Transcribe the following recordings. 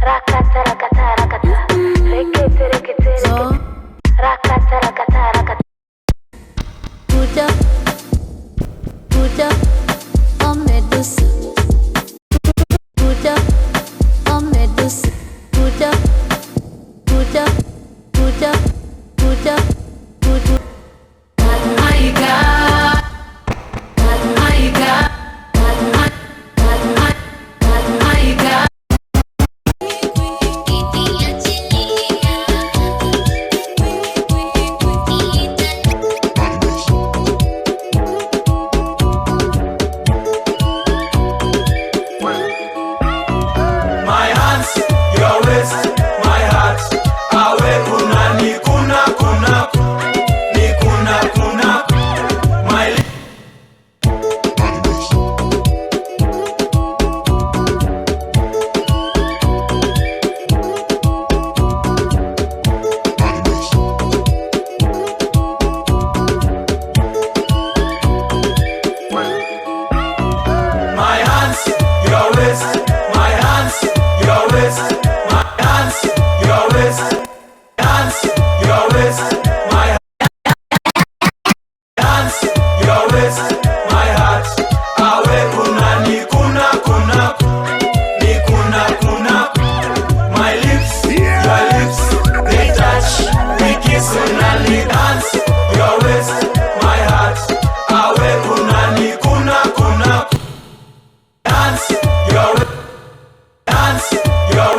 Rakata rakata rakata, rekete rekete rekete, rakata rakata rakata. Buddha, Buddha, oh Medusa. Buddha, oh Medusa. Buddha, Buddha, Buddha, Buddha, Buddha. My God, my God, my God. My hands, your waist, my heart. Awe kuna ni kuna kuna ni kuna kuna. My My hands, your waist, my hands, your waist, my hands, your waist, hands, your waist, my hands, your waist, my heart. Awe kuna ni kuna kuna ni kuna kuna. My lips, your lips, they touch, we kiss only. Hands, your waist, my heart. Awe kuna ni kuna kuna. Dance, your dance, your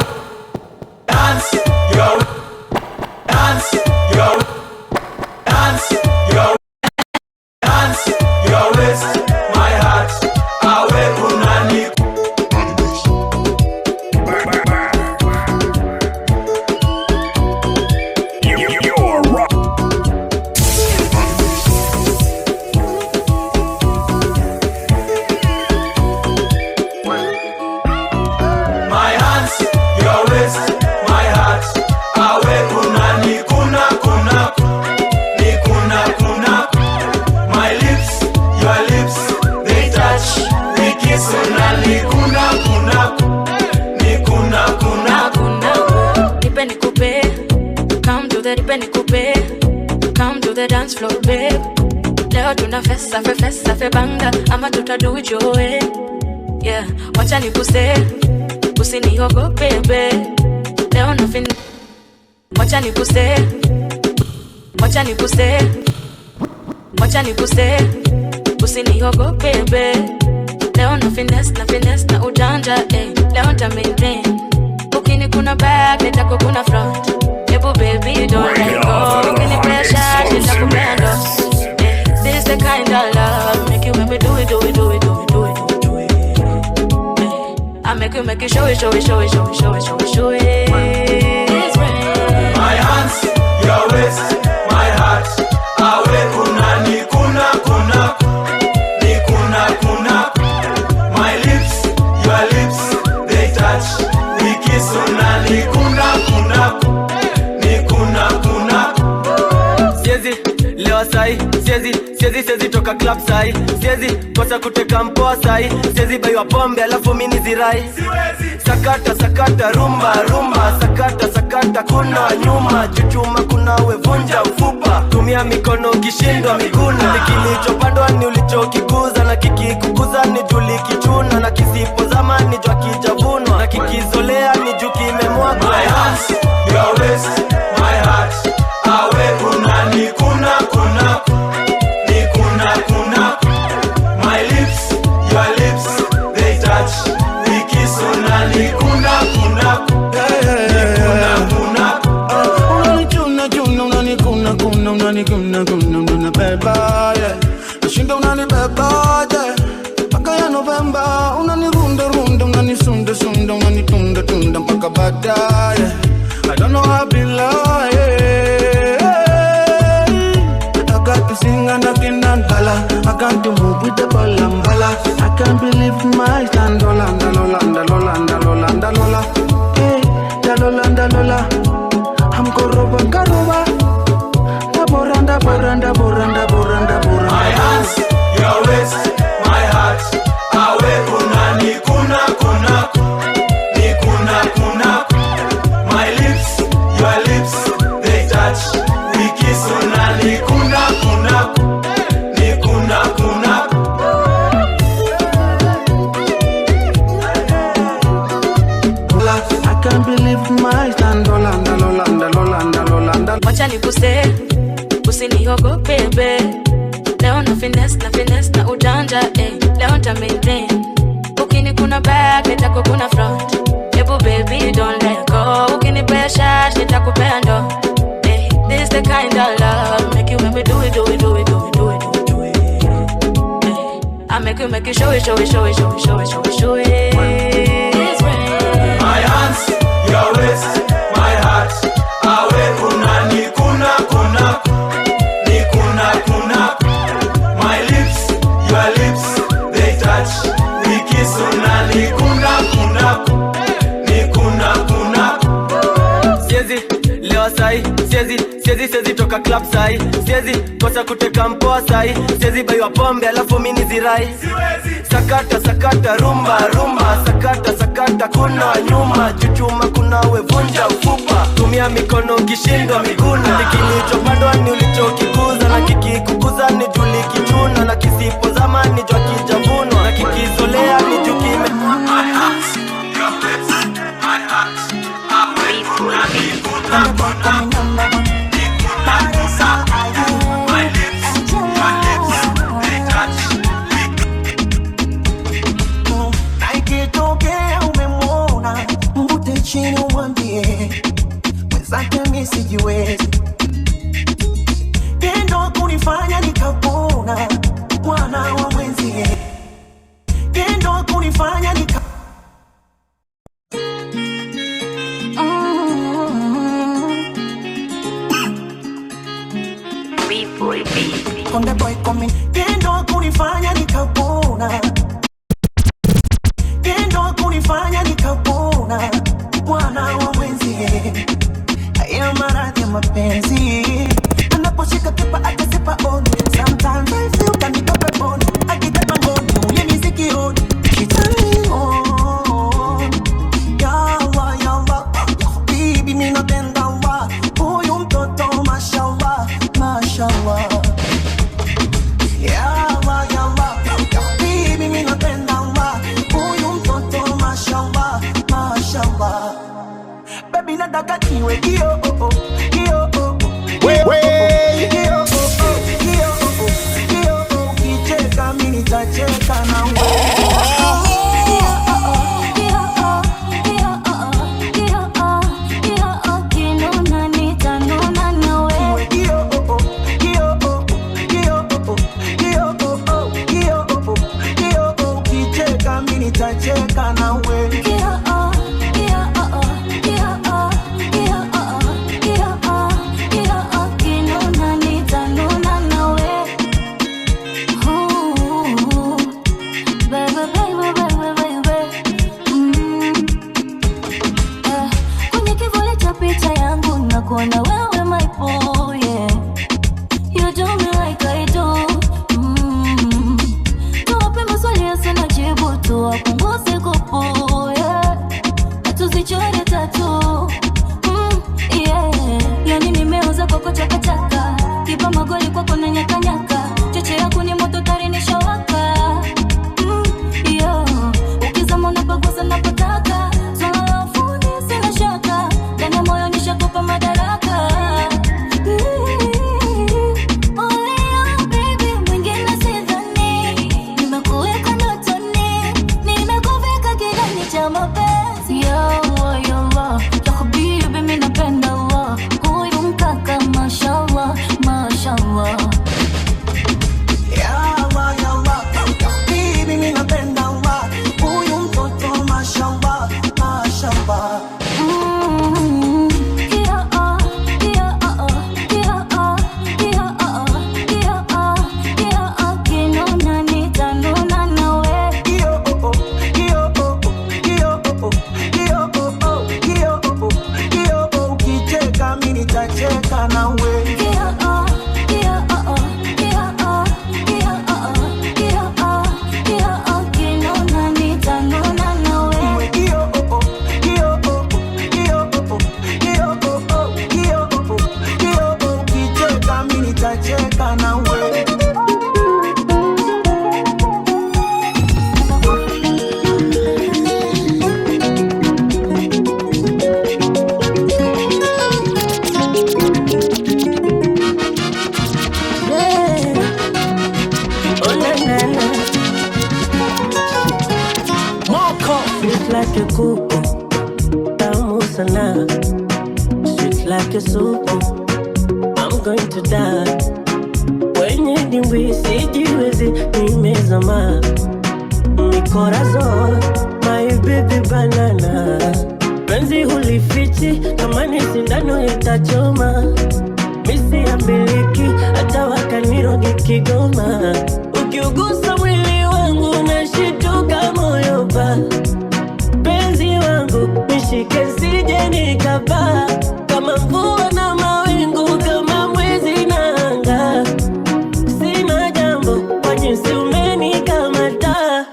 dance, your dance, your dance, your dance, your waist, my heart. Awe unani. My hands, your waist, my heart. Awe unani kuna kuna ni kuna kuna. My lips, your lips, they touch, we kiss only. Kuna kuna ni kuna kuna. Nipe nikupe, come to the nipe nikupe, come to the dance floor babe. Leo tuna festa fe festa fe banga, ama tutadu joe. Yeah, wacha nikuse, usiniogope babe. Leo na fin, wacha nikuse, wacha nikuse, wacha nikuse, usiniogope babe. Leo na finesse na ujanja eh. Leo nta maintain, ukini kuna back, nitako kuna front. Ebu baby don't let go, ukini pressure, nitakupendo eh. This the kind of love, make you make me do it, do it, do it, do it, do it, do it eh. I make you show it, show it, show it, show it, show it, show it, show it. It's rain. My hands, your waist, my heart. Awe kuna ni kuna kuna ni kuna kuna. My lips, your lips, they touch, we kiss only. Kuna kuna ni kuna kuna. Siezi lewa sai, siezi toka club sai, siezi kosa kuteka mpoa sai, siezi baiwa pombe alafu mini zirai. Sakata rumba sakata kuna nyuma chuchuma kuna wevunja ufupa, tumia mikono ukishindwa miguna. Kilichopandwa ni ulichokikuza, na kikikukuza ni juli kichuna, na kisipo zamani jua kijavunwa, na kikizolea ni juu kimemwagwa. My hands, your waist, my heart. Awe kuna ni kuna kuna ni kuna kuna. My lips, your lips, they touch, we kiss only. Kuna kuna ni kuna kuna. Unani beba, yeah. Nashinda unani beba, yeah. Paka ya November, unani runda, unani sunda, unani tunda. Wacha nikuse, usiniogope bebe. Leo na finesse na ujanja leo nita maintain. Ukini kuna back, nitako kuna front. Ebu baby don't let go. Ukini pea shash, nitakupea ndo. This the kind of love make you do it. I make you show it. My hands, your waist, my heart. Awe kuna. My lips, your lips, they touch. We kiss unani kuna. Siezi toka club sai. Siezi kosa kuteka mpoa sai. Siezi baiwa pombe alafu mini zirai. Sakata rumba. Sakata kuna nyuma. Chuchuma kuna wevunja ufupa. Tumia mikono kishindwa miguna. Kilichopandwa ni ulichokikuza. Na kikikukuza ni juli kichuna. Na kisipo zama ni jua kijavunwa. Na kikizolea ni jukime. My hands, your lips, my heart. Awe kuna. My lips, they touch. Naikitokea umemwona, mbute chini umwambie mwenzake mimi sijiwezi. Tendo kunifanya nikapona mwana wa mwenzie. Tendo kunifanya Konde boy coming. Tendo kunifanya nikapona. Mwana wa mwenzie. Haya maradhi ya mapenzi. Anaposhika kipa atasipa on. Sometimes I feel kani tope on. Akitaka ngoni ule nisikioni. Kitani on. Yalla baby mimi napenda wa. Huyu mtoto mashallah. Baby mimi napenda wa. Huyu mtoto mashallah. Baby nataka niwe hiyo kicheka mimi nitacheka na wewe. Nitacheka na wewe. Kwenye kivuli cha picha yangu nakuona wewe my boy, yeah. You do me like I do. Tuwape maswali yasina jibu, tuwapunguze kupu, yeah. Tuzichore tatu, yeah. Yani nimeuza kwako chakachaka. Kipa magoli kwako na nyaka. Cheche yako ni moto tari nishawaka, yeah. Ukizama unapagusa napotaka. Swala la ufundi sina shaka. Ndani ya moyo nishakupa madaraka. sana, sweet like a soup. I'm going to die. Wenye dimbwi sijiwezi nimezama. Mi corazon, my baby banana. Penzi hulifichi kama ni sindano itachoma. Misi ya miliki hata wakaniroge Kigoma. Ukiugusa mwili wangu nashituka moyo pa. Penzi wangu nishike sije nikapaa. Kama mvua na mawingu, kama mwezi na anga. Sina jambo kwa jinsi umenikamata.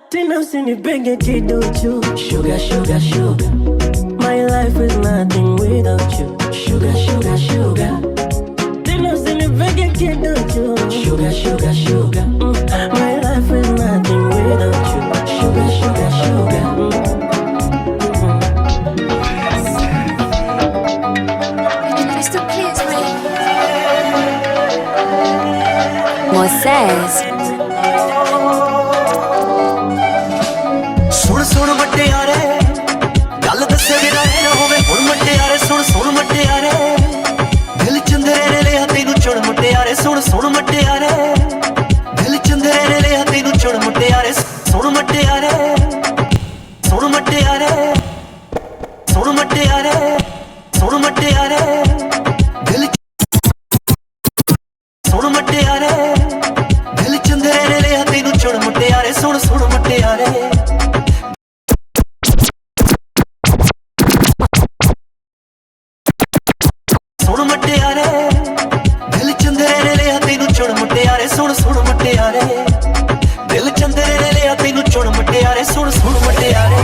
Tena usinipenge kiduchu. Sugar, sugar, sugar. My life is nothing without you. Sugar, sugar, sugar. Tena usinipenge kiduchu. Sugar, sugar, sugar. My life is nothing without you. Sugar, sugar, sugar. Moisés सुन सुन मट्टे यारे गल दसे बिना ना होवे हुण मट्टे यारे सुन सुन मट्टे यारे दिल चंदरे ने लिया तेनू चुन मट्टे यारे सुन सुन मट्टे यारे दिल चंदरे ने लिया तेनू चुन मट्टे यारे सुन मट्टे यारे सुन मट्टे यारे सुन मट्टे यारे सुन मट्टे यारे दिल सुन मट्टे यारे दिल चंदरे ने लिया तेनू चुन मट्टे यारे सुन सुन मट्टे यारे सुन मट्टे यारे दिल चंदरे ने लिया तेनू चुन मट्टे यारे सुन सुन मट्टे यारे दिल चंदरे ने लिया तेनू चुन मट्टे यारे सुन सुन मट्टे यारे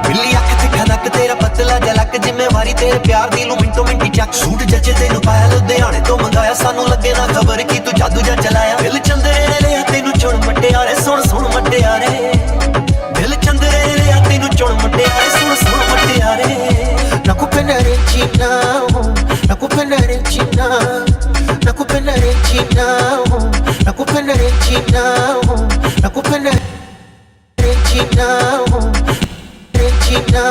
बिल्ली अख ते खनक तेरा पतला झलक जिम्मेवारी तेरे प्यार दी लू मिंटो मिंटी चक सूट जचे तेनू पाया लुधियाने तो मंगाया सानू लगे ना खबर की तू जादू जा चलाया दिल चंदरे ने लिया तेनू चुन मट्टे यारे सुन सुन मट्टे यारे दिल चंदरे ने लिया तेनू चुन मट्टे यारे सुन सुन मट्टे यारे nakupenda Regina, nakupenda Regina, nakupenda Regina, nakupenda Regina, nakupenda Regina, Regina,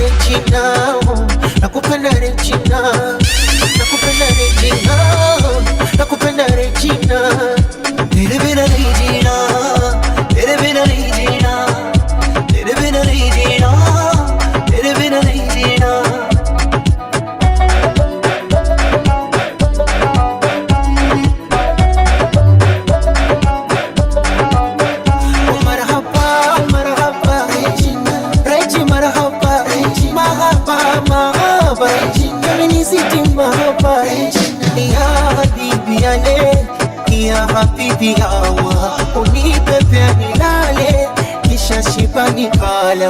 Regina, nakupenda Regina, nakupenda Regina, nakupenda Regina, tere bina nahi jeena, tere bina nahi jeena, tere bina nahi jeena. नहीं जीना मरहबा मरहबा रेजी मरहबा मरहबा मरहबा feminiziti mahaba ya habibi yale ya habibi hawa unipe pia nilale kisha shiba nikala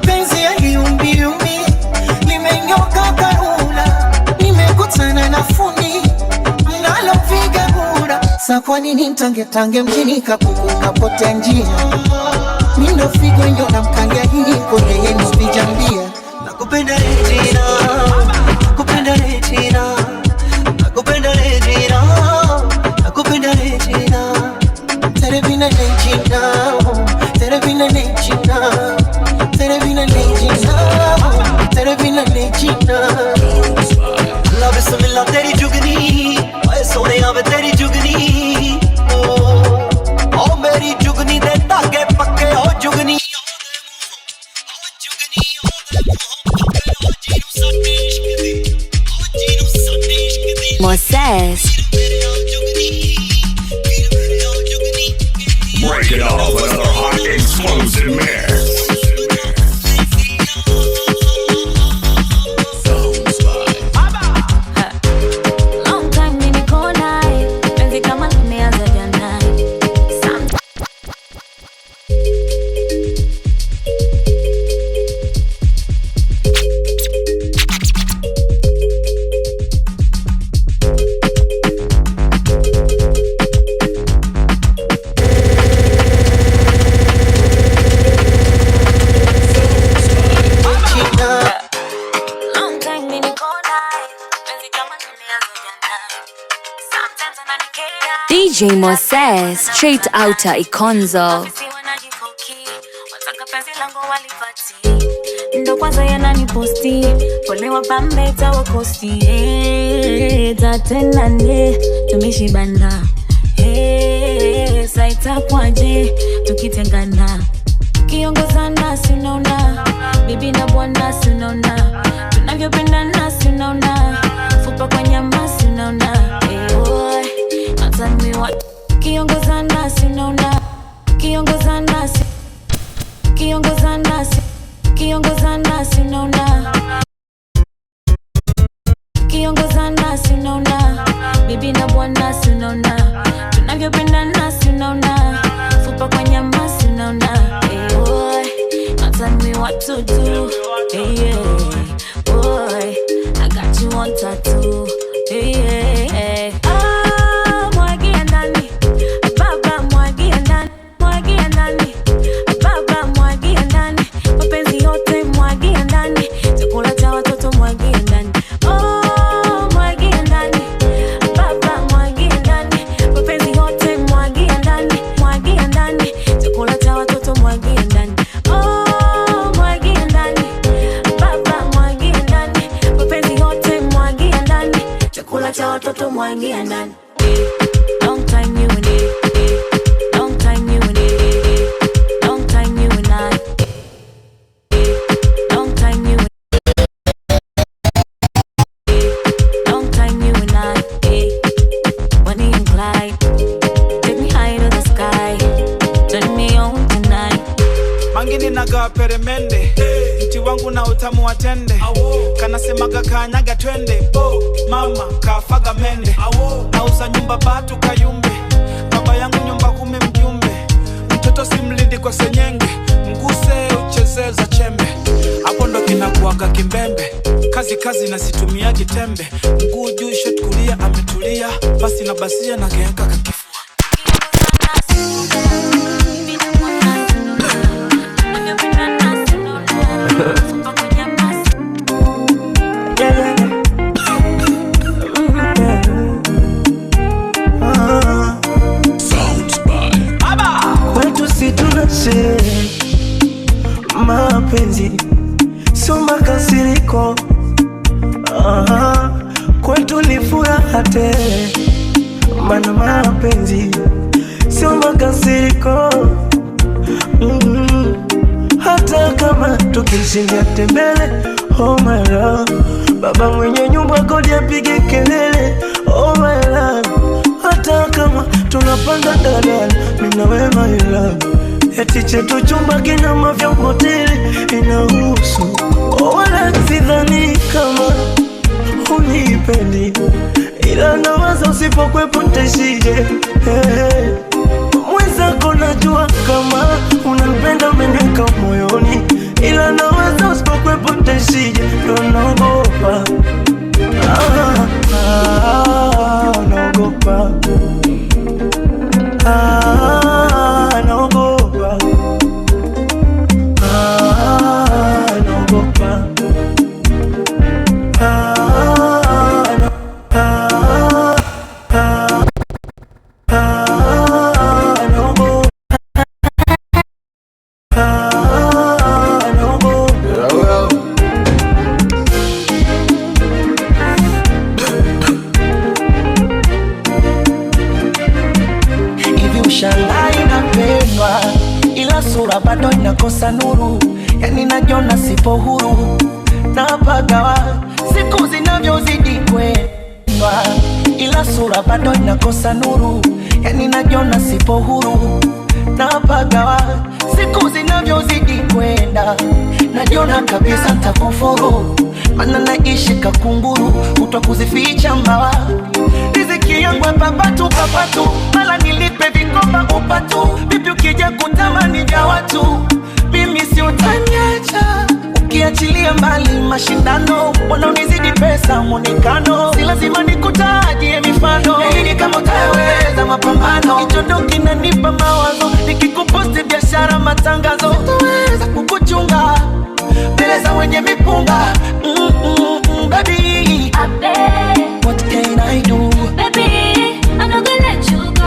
penzi ya liumbiumbi limenyoka karula nimekutana na fundi mnalopiga bura sa kwa nini ntange mjini kapukuka pote njia mindo figo nyo na mkangia hii kwenye yenu vijambia nakupenda Regina nakupenda Regina nakupenda Regina nakupenda Regina tere bina Regina tere bina Regina tere bina Regina tere bina Regina Allah bismillah teri jugni oye sone aave teri jugni oh meri jugni de tage pakke oh jugni Moisés break it off another hot explosive mix. DJ Moisés, straight outta Ikonzo. mawazo yananiposti, polewa pambe itawakosti. Tatenane tumeshibana, saita kwaje tukitengana, kiongozana si unaona, bibi na bwana si unaona, tunavyopendana si unaona, fupa kwa nyama si unaona. Boy, tell me what, kiongozana si unaona, kiongozana si, kiongozana si, kiongozana si unaona, kiongozana si unaona, bibi na bwana si unaona, tunavyopendana si unaona, fupa kwa nyama si unaona. Boy, tell me what to do. Boy, I got you on tattoo. Mwagia ndani, baba mwagia ndani, mwagia ndani, baba mwagia ndani, mapenzi yote mwagia ndani, chakula cha watoto mwagia ndani. Mwagia ndani, baba mwagia ndani, mapenzi yote mwagia ndani, mwagia ndani, chakula cha watoto mwagia ndani. Mwagia ndani, baba mwagia ndani, mapenzi yote mwagia ndani, chakula cha watoto mwagia ndani. Long time you and it, long time you and it, long time you and I, long time you, long time you and I, Bonnie and Clyde, take me high to the sky, turn me on tonight. Mangini naga peremende, mti wangu na utamu wa tende, kanasemaga kanyaga twende, mama kafaga mende, nauza nyumba batu kayumbe, baba yangu nyumba kume mjumbe, mtoto simlindi kwa senyenge, mguse ucheze za chembe, hapo ndo kinakuaga kimbembe, kazi na situmia kitembe, mguu juu shot kulia ametulia, basi na basia na geeka kakifua. Kwetu si tunashe mapenzi sio makasiriko, kwetu ni furaha tele, maana mapenzi sio makasiriko. Hata kama tukishindia tembele, oh my love, baba mwenye nyumba kodi apige kelele, oh my love. Hata kama tunapanda dadala, mimi na wewe my love, eti chetu chumba kina mavya hoteli inahusu, wala sidhani kama unipendi, ila nawaza usipokwepo nitashije. Mwenzako najua kama unanipenda umeniweka moyoni, ila nawaza usipokwepo nitashije, ndo naogopa, naogopa, naogopa, naogopa, bado inakosa nuru, yani najiona sipo huru, napagawa siku zinavyozidi kwenda, ila sura bado inakosa nuru, yani najiona sipo huru, napagawa siku zinavyozidi kwenda, najiona kabisa nitakufuru, maana naishi kakunguru, utakuzificha mbawa, riziki yangu papatu, mala nilipe vikoba upatu, vipi ukija kutamani vya watu, mimi si utaniacha, ukiachilia mbali mashindano, wanaonizidi pesa mwonekano, si lazima nikutajie mifano, hili kama utaweza mapambano, kichondo kinanipa mawazo, nikikuposti biashara matangazo, sitaweza kukuchunga mbele za wenye mipunga. Baby, what can I do? Baby, I'm not gonna let you go,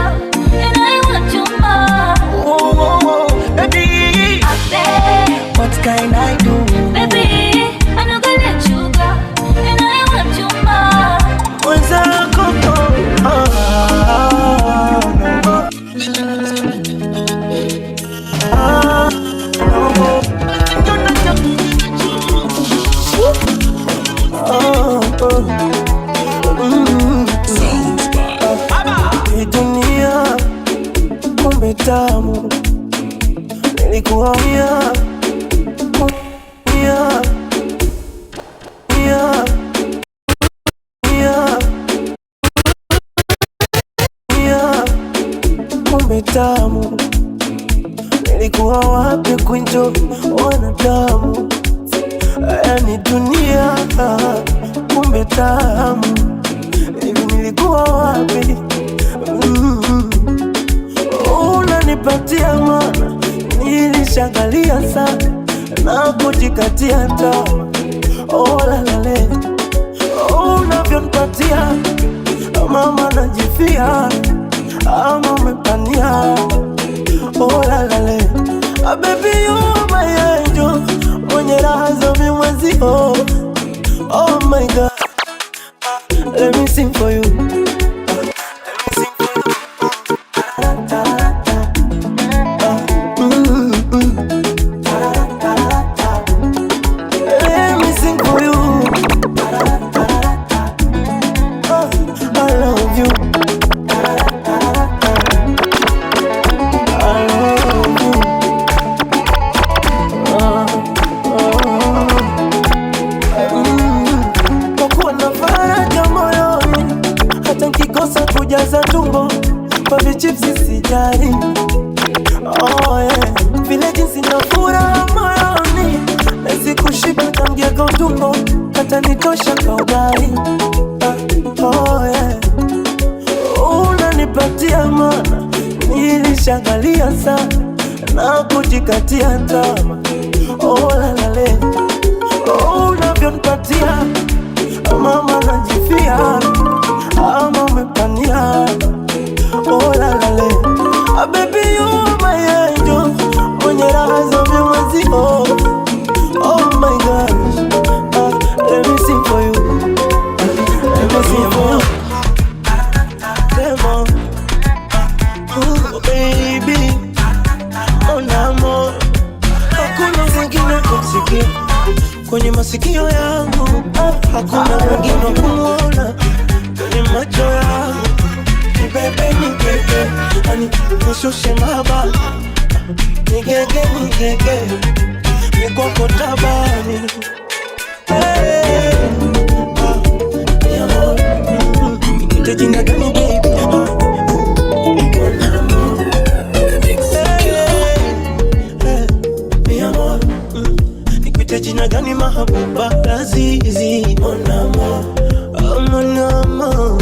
and I want you more. Baby, I beg, what can I do? baby, nilikuwa kumbe tamu. Nilikuwa wapi kuenjoy wanadamu? Yani dunia kumbe tamu. Hivi nilikuwa wapi? Unanipatia mana, nilishangalia sana na kujikatia tamaa. Oh la la le, unavyonipatia mama najifia, ama umepania. Oh la la le, baby you my angel, mwenye raha za mimwezio. Oh my God, let me sing for you. Oh yeah, vile jinsi na furaha moyoni, nasi kushiba tamgego tumbo, hata nitosha kwa ugali. Oh yeah, unanipatia mana, nilishangalia sana na kujikatia tamaa. Oh la la le, unavyonipatia mama najifia, ama umepania. Oh la la le, baby you my angel, mwenye raha za mimwezio. Oh my gosh, let me sing for you. Let me sing for you. Demo, oh baby, mon amor. Hakuna mwingine kumsikia kwenye masikio yangu, hakuna mwingine kumuona kwenye macho yangu. Bebe ni bebe, ani nishushe maba, nigege, mikoko tabani. Hey, mi amor, nikute jina gani baby? Mi amor, nikute jina gani mahabuba lazizi? Mon amor, mon amor.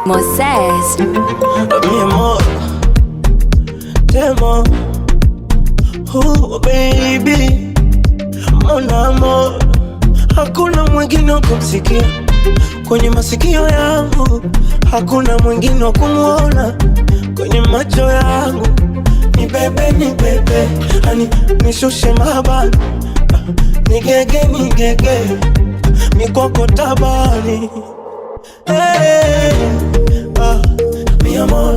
Moses, mi amor, demo, oh baby, mon amor. Hakuna mwingine kumsikia kwenye masikio yangu, hakuna mwingine kumuona kwenye macho yangu. Ni bebe, ani nishushe mabani, nigege, mikoko tabani. Hey, mi amor,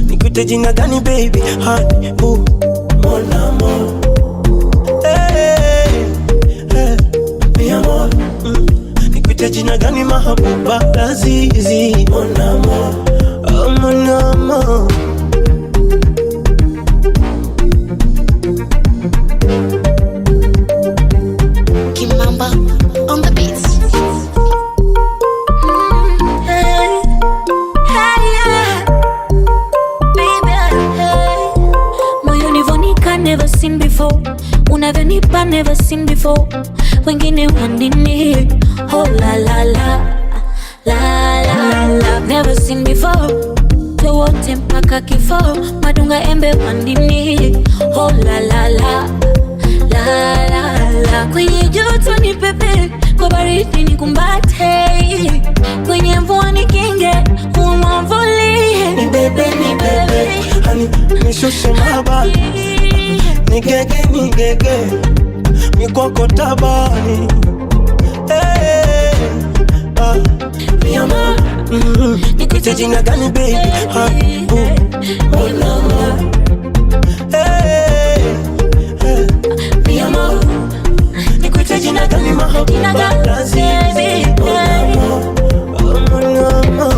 nikute jina gani baby? Honey, mon amor. Hey, mi amor, nikute jina gani mahabuba lazizi? Mon amor, mon amor. Kimamba on the beats. Never seen before, unavyonipa never seen before. Wengine wandini, oh la la la, la la la. Never seen before, tuwote mpaka kifo. Madunga embe wandini, oh la la la, la la la. Kwenye joto ni pepe, kwa baridi ni kumbate, kwenye mvua ni kinge, umwavuli. Ni bebe, hani nishushe mabani, nigege, mikoko tabani. Hey. Nikuite jina gani baby? Oh no. Hey, hey. Mi amor. Nikuite jina gani mahabuba? Baby, oh no.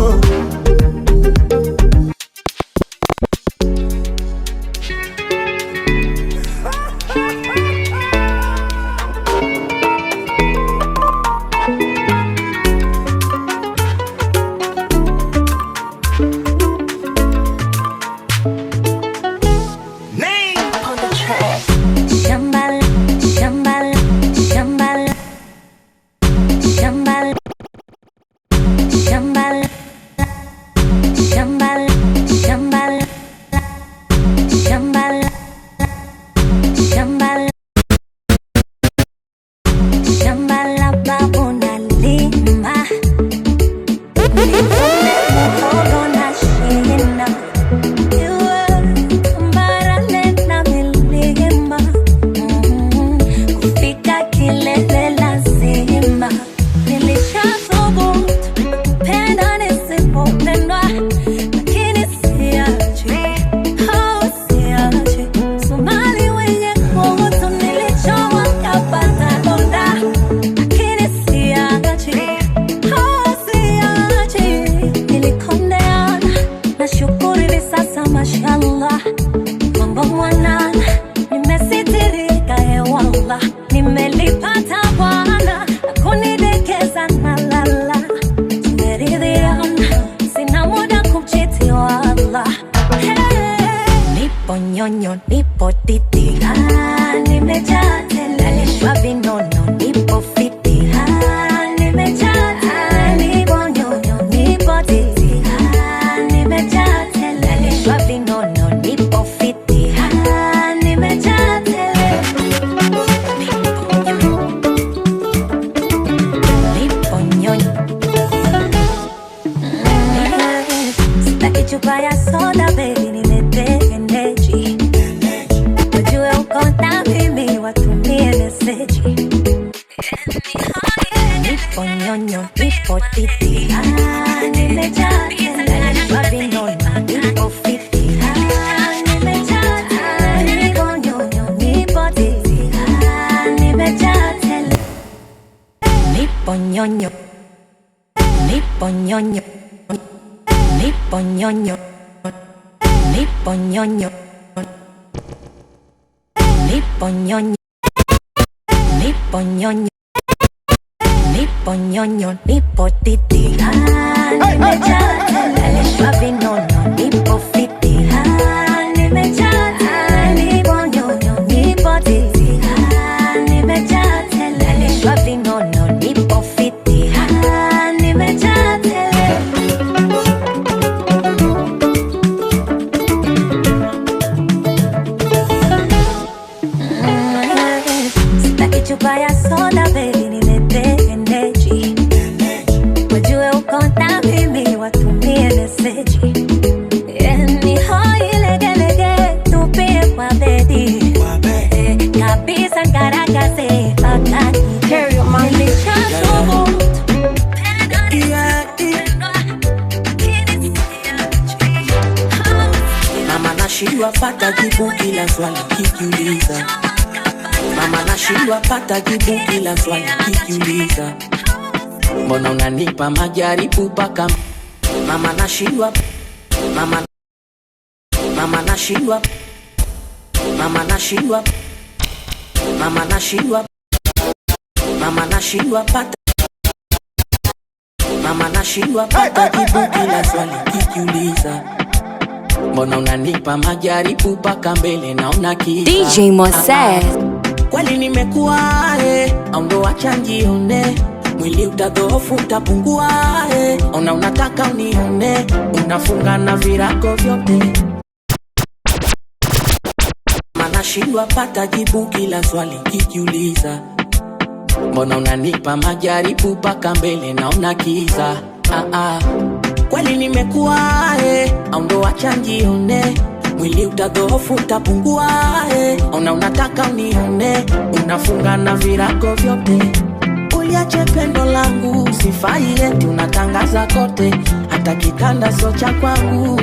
Mbona unanipa majaribu paka mama nashindwa mama nashindwa mama nashindwa mama nashindwa mama nashindwa pata mama nashindwa pata jibu kila swali kikiuliza. Mbona unanipa majaribu paka mbele naona kiza. DJ Moses kweli nimekuwa au ndo acha njione, mwili utadhoofu utapungua ona unataka unione, unafunga na virago vyote mama nashindwa pata jibu kila swali kikiuliza. Mbona unanipa majaribu paka mbele naona kiza. Kweli nimekuwa au ndo acha njione, mwili utadhoofu utapungua ona unataka unione, unafunga na virago vyote. uliache pendo langu. Sifai eti unatangaza kote, hata kitanda sio cha kwangu.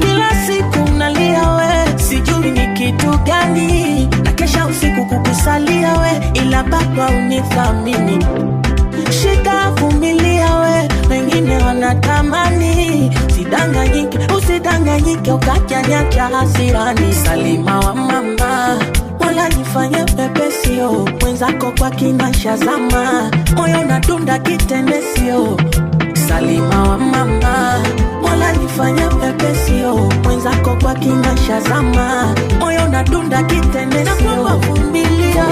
Bila siku nalia we, sijui ni kitu gani, na kesha usiku kukusalia we, ila bado unithamini. Shika vumilia we, wengine wanatamani. Usidanganyike ukakianyacha hasirani. Salima wa mama, wala nifanye pepesio, mwenzako kwa kinasha zama, moyo nadunda kitendesio. Salima wa mama, wala nifanye pepesio, mwenzako kwa kinasha zama, moyo nadunda kitendesio. Na vumilia,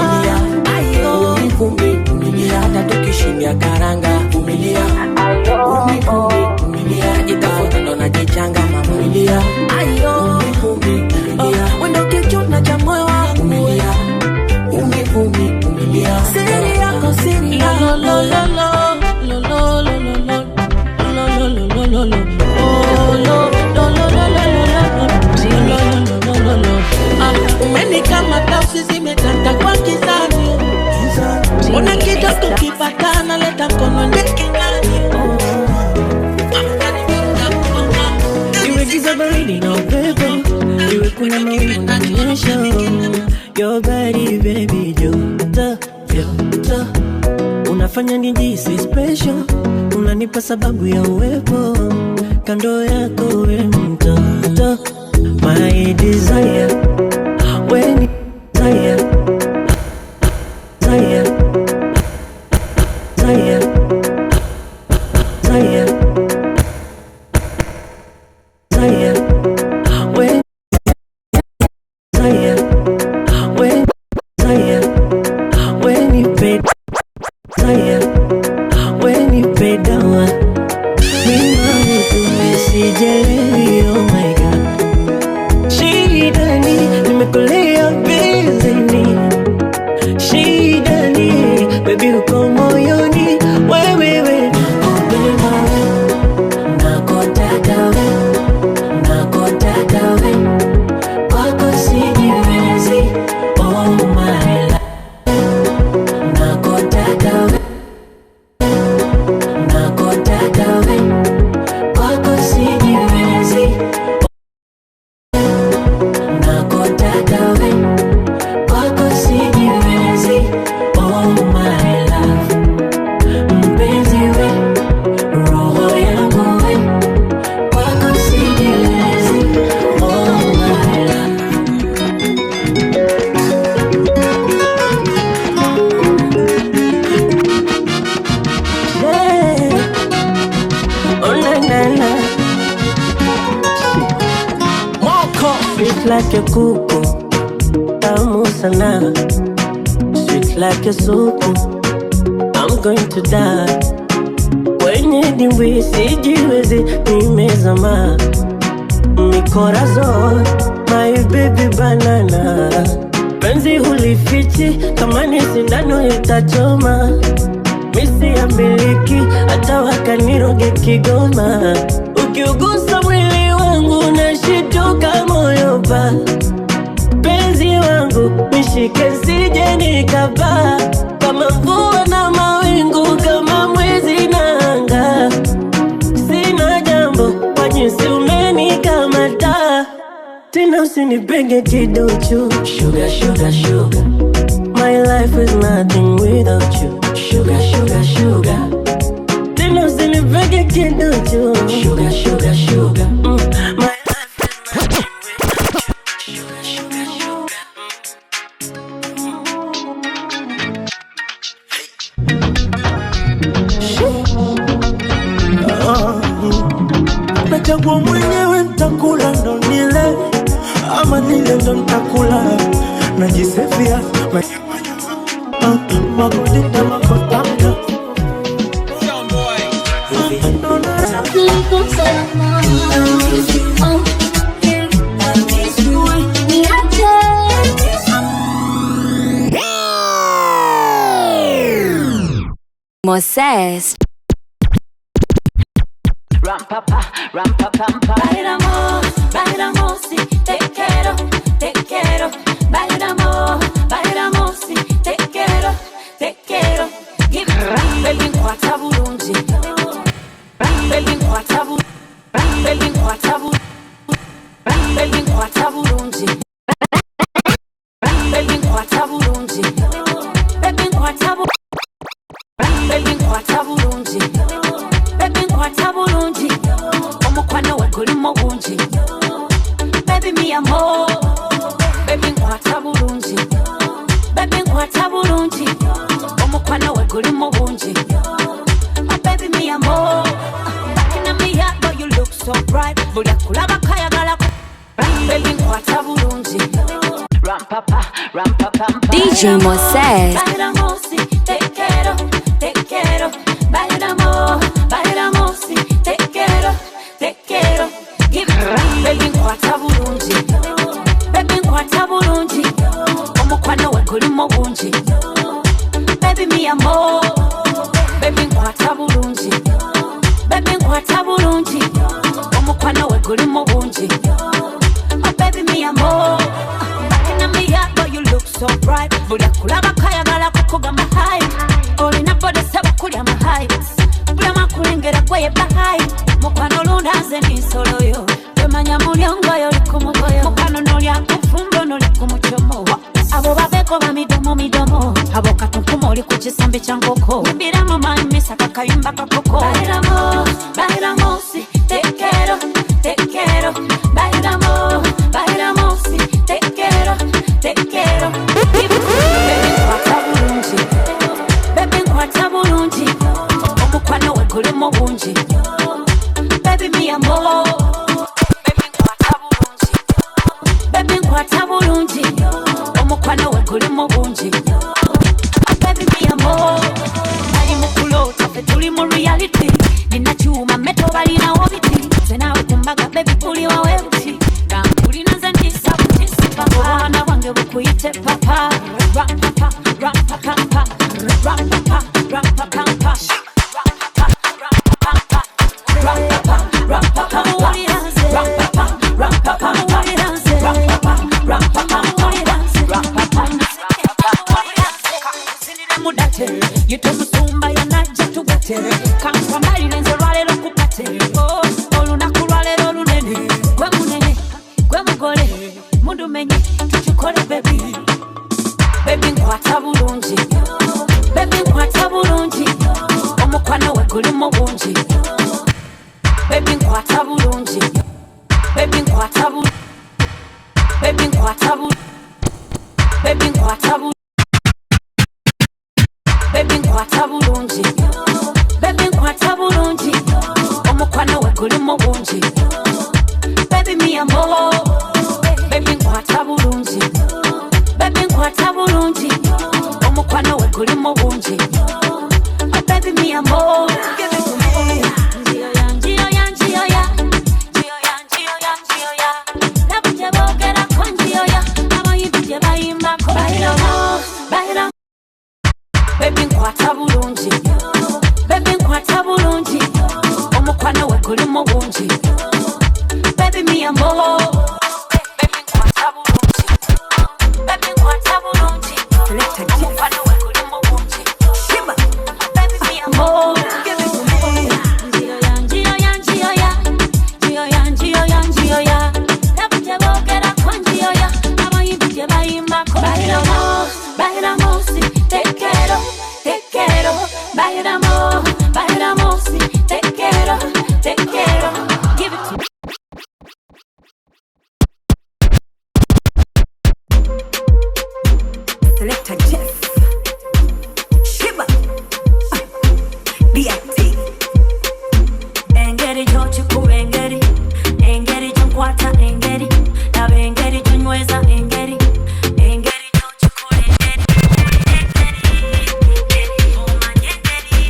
ayo vumilia, hata tukishindia karanga. Vumilia, ayo vumilia, itafuta ndo najichanga. Vumilia, ayo vumilia, wendo kichuna cha moyo wangu. Vumilia, vumilia, siri yako siri yako. Lo lo lo lo lo lo lo lo lo lo lo. Umenikamata usizimetanda kwa kizani. Una kitu tukipatana leta mkono ndekingani. Iwe giza baridi na upepo, iwe kuna mawingu na nyesha, your body baby joto, joto. Unafanya nijisi special, unanipa sababu ya uwepo kando yako we mtoto. My desire, when desire, desire, desire, desire, desire, when desire, when desire, when you pay desire, when you pay down. Sijelewi, oh my God. Shidani, nimekulea bizini. Shidani, baby uko moyoni. Wewe, nakupenda we, nakutaka we, nakutaka we. Kwako sijiwezi, oh my life. Nakutaka we, nakutaka we. Like a kuku, tamu sana. Sweet like a soup, I'm going to die. Wenye dimbwi sijiwezi nimezama. Mi corazon, my baby banana. Penzi hulifichi, kama ni sindano itachoma. Misi ya miliki, hata wakaniroge Kigoma. Ukiugusa mwili wangu nashituka moyo pa. Penzi wangu nishike sije nikapaa. Kama mvua na mawingu, kama mwezi na anga. Sina jambo kwa jinsi umenikamata. Tena usinipenge kiduchu. Sugar, sugar, sugar. My life is nothing without you. Sugar, sugar, sugar. Tena usinipenge kiduchu. Sugar, sugar, sugar. My life is nothing without you. Sugar, sugar, sugar. Nachagua mwenyewe nitakula ndo nile, ama nile ndo nitakula. Najisifia magodita makotanga. Moses. Ram-pa-pa-pam-pa. Bailamos, si te quiero. Bailamos, si te quiero. gulimo bunji. Oh baby me amor, back in me heart, but you look so bright. Bulia kulaba kaya gala, baby nkwata bulungi. Ram papa, DJ Moses. Baila mosi, te quiero, baila mosi, te quiero. Give me, baby nkwata bulungi, baby nkwata bulungi. Omukwano we gulimo bungi, baby me amor, baby nkwata bulungi, baby nkwata bulungi. Omukwano we gulimo bungi, oh baby me amor. You look so bright. Bulia kulaba kaya gala kukuga mahai. Olina bode seba kulia mahai. Bulia makulengera kweye bahai. Mukwano lundaze ni solo yo. Temanya mulyongo yo likumugoyo. Mukwano nolya kufumbo noli kumuchomo. Abo babeko ba midomo. Abo katunkumo oli kuchisambi changoko. Mbira mama misaka kayumba kakoko. Baila mosi, te quiero. Baila mosi, te quiero. Baby nkwata bulungi, omukwano we gulimo bungi. Baby me amor, baby nkwata bulungi, omukwano we gulimo bungi. Baby me amor, ali mukulota fe tuli mu reality. Nina chuma meto balina obiti, zenawe kumbaga baby kuli wawe buti. Kampuli nanze ndisa butisi papa, wana wange bukuyite papa. Rap papa, you told me sumba ya naja tugate. Kampa mbali lenze rale lo kukate. Olunaku rale lo lunene. Gwe munene, gwe mugole. Mundu menye, tuchukole baby. Baby nkwata bulungi, baby nkwata bulungi. Omukwano we gulimo bungi, baby nkwata bulungi, baby nkwata bulungi, baby nkwata bulungi, baby nkwata bulungi, baby nkwata bulungi, baby nkwata bulungi. Omukwano we gulimo bungi, baby me amor, baby nkwata bulungi. Baby nkwata bulungi, omukwano we gulimo bungi. Oh baby me amor, give it to me. Njiyo ya. Labuje bogera ko njiyo ya. Abayimbi je bayimba ko. Baila. Baby nkwata bulungi, baby nkwata bulungi. Omukwano we gulimo bungi. Baby me amor. Selector Jeff, Shiba, B.I.T. Engeri jochiku engeri jonkwata engeri, laba engeri jonyweza engeri jochiku engeri, omanye engeri.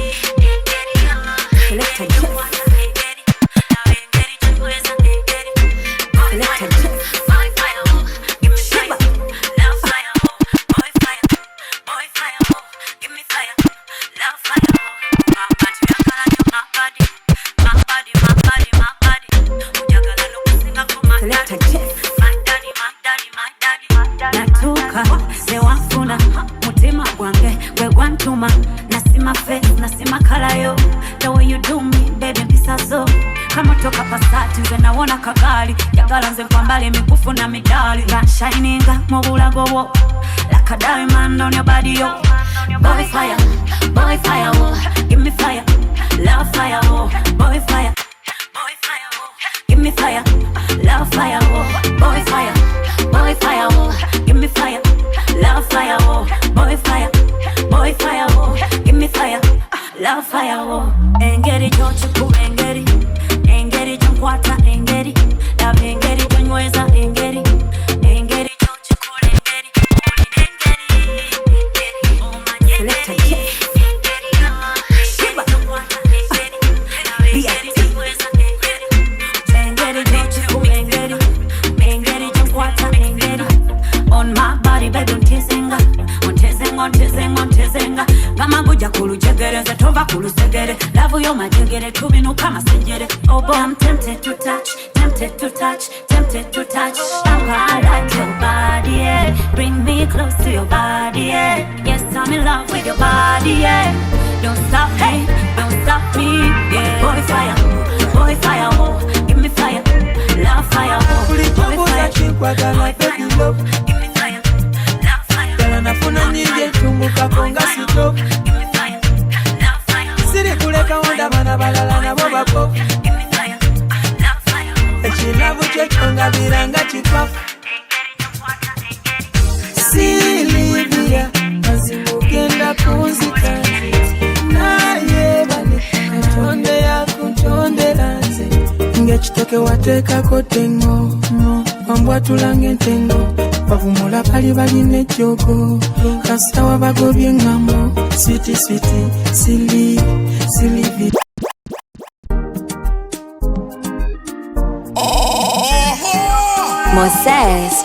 Selector Jeff, laba engeri jonyweza engeri. Selector Jeff. Natuka sewafuna mutima gwange gwe gwantuma nasima face nasima kalayo. The way you do me baby mpisazo kama toka pasati nze nawona kagali yagala nze kwambale mikufu na midali ga shininga mu bulago bwo like a diamond on your body yo. Boy fire, oh. Give me fire, love fire, oh. Boy fire, oh. Give me fire, love fire, oh. Boy fire, oh. Give me fire, love fire, oh. Boy fire, oh. Give me fire. love fire, oh. Engeri jochi ku engeri, engeri jumkwata engeri, love engeri jonyweza engeri, engeri jochi ku engeri, engeri, oh my engeri, engeri, shiba, engeri jonyweza engeri, engeri jochi ku engeri, engeri jumkwata engeri, on my body baby untizinga, untizinga, kama buja kulujegereze tova kulusegere, love yo majegere tubinuka masengere. Oh boy, I'm tempted to touch, tempted to touch, tempted to touch. I like your body, yeah. Bring me close to your body, yeah. Yes, I'm in love with your body, yeah. Don't stop me, don't stop me, yeah. Boy fire, oh, give me fire, love fire, oh. Boy fire, give me fire, love fire. Tela nafuna nije chunguka konga sito. Siri kuleka onda bana balala na boba pop. Echilavu chekonga viranga chikwafu. Silivia azimugenda kunzika. Naye bali katonde ya kutonde lanze. Ngechitoke wateka kotengo. Wambwa tulange ntengo. Bavumula bali nejogo. Kasawa bagobye ngambo. Sweetie, silly. Moses.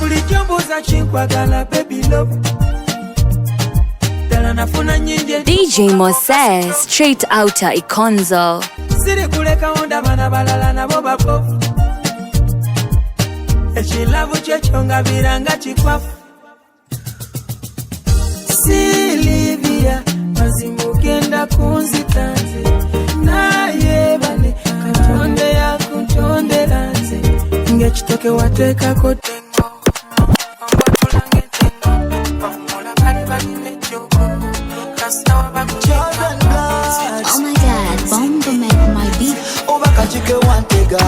Ulijomboza chinkwagala baby love. Tela nafuna nyinje. DJ Moses, straight outta Ikonzo. Siri kuleka onda bana balala na boba pop. Echilavu chechonga viranga chikwafu. Silivia mazimugenda kunzitanze. Naye bale katonde ya kutonde lanze. Ngechitoke wateka kotengo. Oh my god, Bongo make my beat. Obaka chike wantega,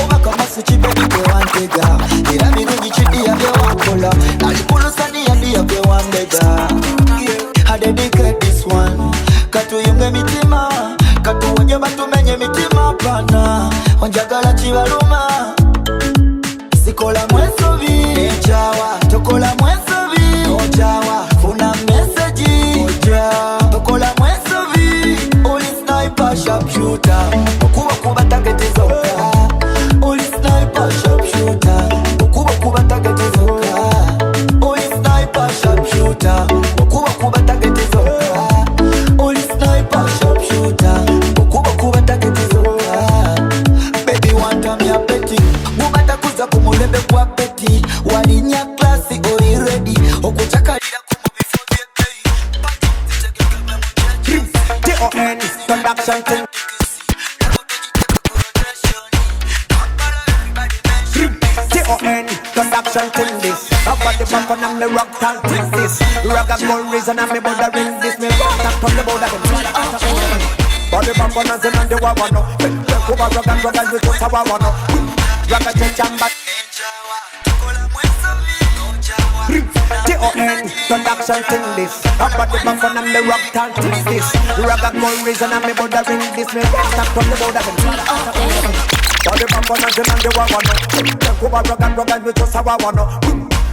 obaka masu chibedike wantega. Ira mirungi chidi ya vya wakola, nalikulu sani ya vya vya wambega. I dedicate this one, katu yunge mitima, katu wanye batu menye mitima pana. Onjagala chivaruma, sikola mwesovi, echawa, tokola mwesovi, ochawa, funa message, oja, tokola mwesovi, oli sniper sharpshooter, kuba target zoka, oli sniper sharpshooter, kuba target zoka, oli sniper sharpshooter, kuba target zoka, oli sniper sharpshooter, kuba target zoka. Baby want me a petty, mubata kuza kumulebe kwa petty, walinya classy ori ready, okuchakalira kumu before they play. T.O.N. production thing. T.O.N. production thing this. About the back on I'm the rock and thing this. Rock and gold reason I'm the border ring this. Me rock and from the border them. Body back on us and the wawano. Kuba rock and we just have a wano. Rock and chamba. T.O.N. production thing this. About the back on I'm the rock and thing this. Rock and gold reason I'm the border ring this. Me rock and from the border them. Body back on us and the wawano. Kuba rock and we just have a wano.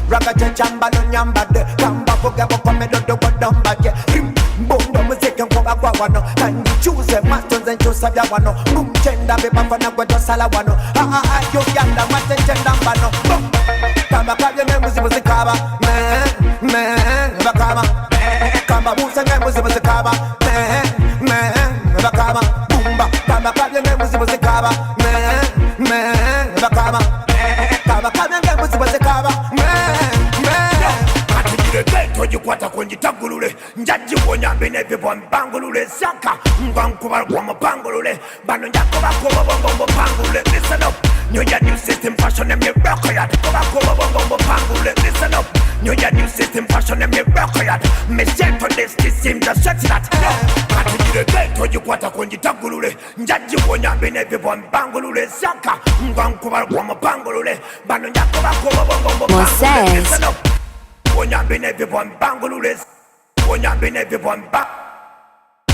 Ragache chamba no nyamba de Kamba kugabo kwa medodo kwa domba je Mbondo muziki mkoba kwa wano Can you choose masters and choose sabya wano Mchenda beba fana kwa dosala wano Yo yanda mate chenda mbano Kamba kabye me muzi kaba Bakama Kamba musa nge muzi kaba Bakama Bumba Kamba kabye me muzi kaba Bakama Kamba kabye me muzi kaba Kwata kwenye tagulule Njaji wonyambi nevipo mbangulule Saka mbankuba kwa mbangulule Bano njako bako bongo pangule Listen up New year new system fashion and me rock yard Kuba bongo pangule Listen up New year new system fashion and me rock yard Me set on this seem to set that Ati jire geto jikwata kwenye tagulule Njaji wonyambi nevipo mbangulule Saka mbankuba kwa mbangulule Bano njako bako bongo pangule Listen up Wonyambi nevipo mbangulule Wonya been everyone back.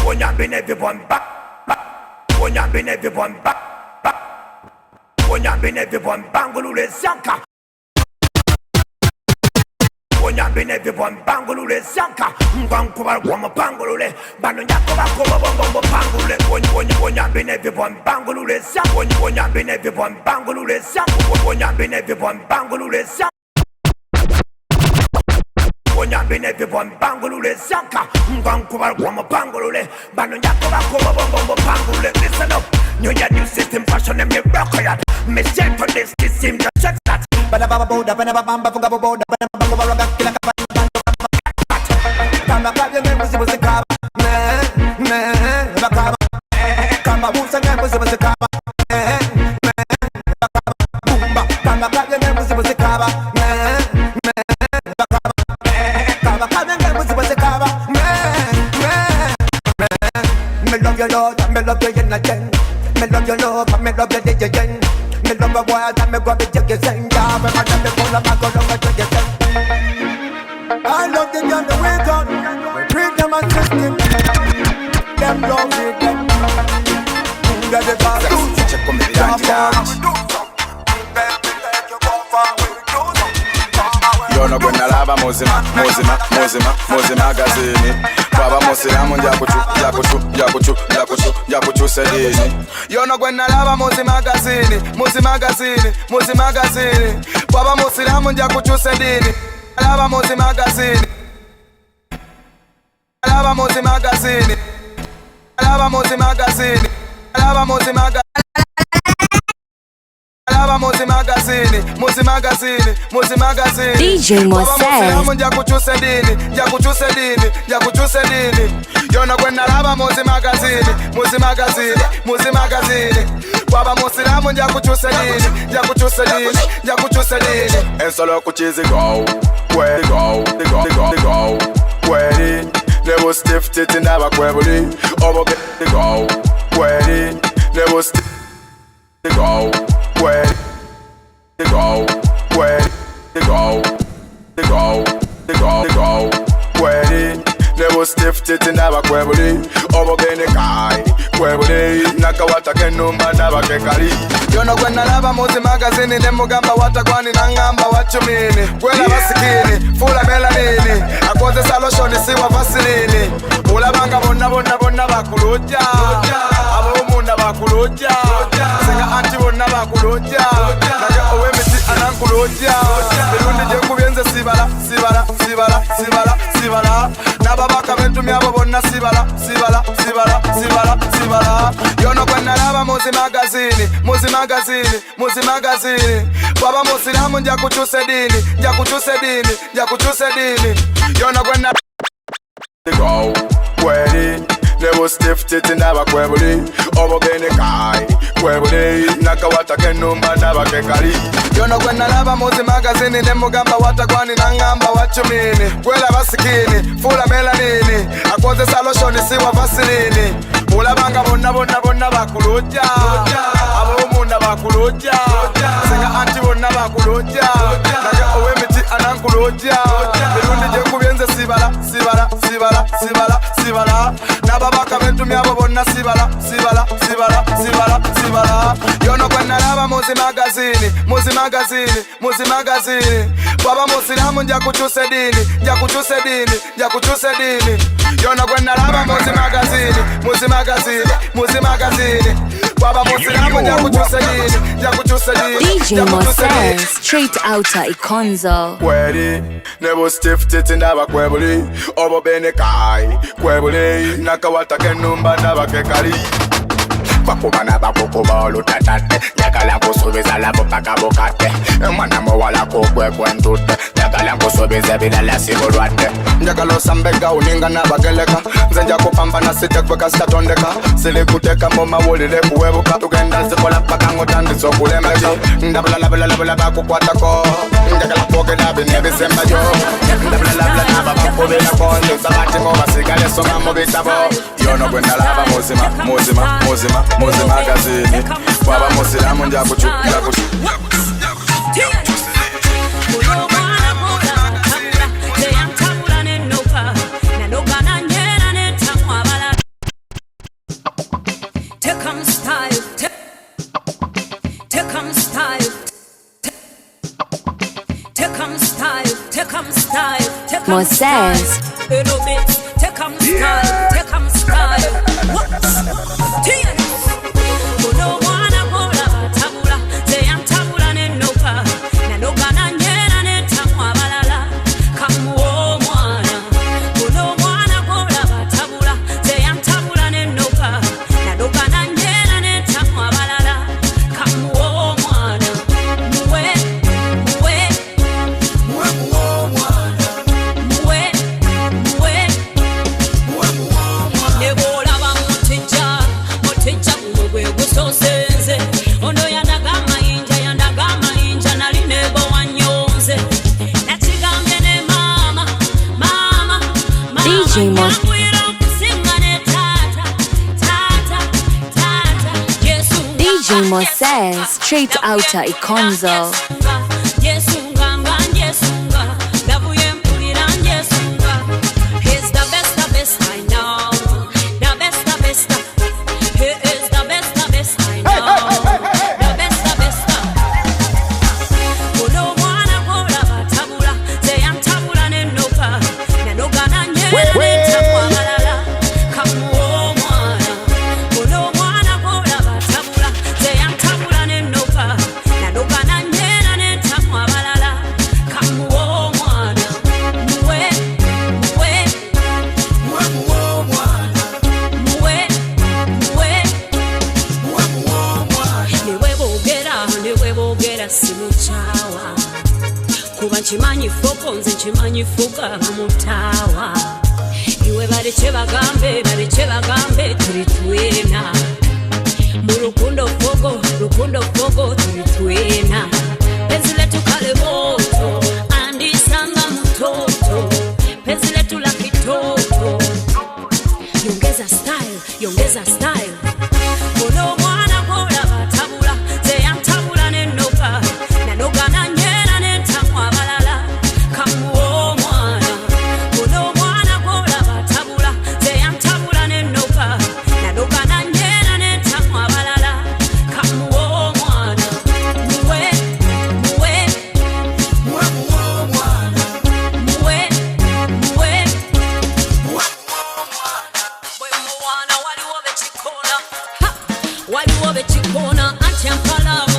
Wonya been everyone back. Wonya been everyone back. Wonya been everyone bangulule sanka. Wonya been everyone bangulule sanka. Mbankuba wama bangulule. Bano nyako bakoma bombo bangulule. Wonya been everyone bangulule sanka. Wonya been everyone bangulule sanka. Wonya been everyone bangulule sanka. Wonya been everyone bangulule sanka. Mbankuba wama bangulule. Bano nyako bakoma bombo bangulule. Listen up. New year, new system, fashion, and me rock it. Me check for this seem to check that. But I'm about the bamba for the board, but I'm about to kill a come back, your name was a car. Man, come back, who's a name was a car. Boomba, come back, your name was a car. Man, come back, your name was a car. Man, me love your Lord, me love your United. Me love your love, me love your DJ. Me love your boy, and me grab it, take your send. Yeah, me love the phone, and me go down and take your send. I love them on the way down. We treat them as system. Them love me, them. Get the car, do check on me, Yo no gonna lava mozima magazini. Baba mosilamu njakuchu sedini. Yo no gonna lava magazini. Baba mosilamu njakuchu sedini. Lava magazini. Lava magazini. Lava magazini. Lava magazini. Muzi magazini. DJ Moses. Njakuchuse dini. Yona kwenda lava muzi magazini. Baba musilamu njakuchuse dini. Ensolo kuchizi go. Where go. Where never stiff tit in our query. Over get the go. Where never stiff go. Where they go, where they go, where they never stiff tit in our query. Over bene kai, query, Nakawata kenumba naba kekari. Yono kwena lava muzi magazini, nemugamba watakwani nangamba wachumini. Kwela basikini, fula melanini, akwaze saloshoni siwa vasilini. Ula banga bonna bakuloja, abo umunda bakuloja, senga anti bonna bakuloja, naga owe miti anankuloja. Birundi jengu bienze sibala. Nababaka bentu myabo bonna sibala. Yono kwena lava muzi magazini. Baba musilamu njakuchuse dini. Yono kwena go, where never stiff tit in our query. Over bene kai, query, Nakawata kenumba naba kekari. Yono kwena lava muzi magazini, nemugamba watakwani nangamba wachumini. Kwela basikini, fula melanini, akwaze saloshoni siwa vasilini. Ula banga bonna bakuloja, abo umunda bakuloja, senga anti bonna bakuloja, naga owe miti anankuloja. Birundi jengu bienze sibala. Nababaka bentu myabo bonna sibala. Yono kwena lava muzi magazini. Baba musilamu njakuchuse dini. Yono kwena lava muzi magazini. Baba musilamu njakuchuse dini. DJ Moses, straight outta Ikonzo. Query, never stiff tit in our query. Over bene kai, query, Nakawata kenumba naba kekari. Bakubana bakukuba olutatate. Nyakala kusubiza labo pakabukate. Mwana mwala kukwentute. Nyakala kusubiza bilala sibulwate. Nyakala osambega uninga nabageleka. Nzenja kupambana sitekwe statondeka. Sili kuteka moma wulile kuwebuka. Tugenda zikola paka ngotandisa okulemeka. Ndabula bakukwatako. Nyakala pokela binebisemba jo. Ndabula nabakukubila konje. Sabati mobasigale soma mubitabo. Yono kwenda lava muzi magazini. Baba musilamu njakuchu. They ain't tabula no pa. Moses. Take a style, take a style. What? DJ Moses, straight outta Ikonzo. Chimanyi fuka mutawa iwe baleche bagambe turi twena mu rukundo fogo turi twena penzi letu kale moto andisanga mtoto penzi letu la kitoto yongeza style kono mwana kola batabula zeyantabula nenoka nanoga na nyera netamwa balala kamu Waliwo bechikona anti ampala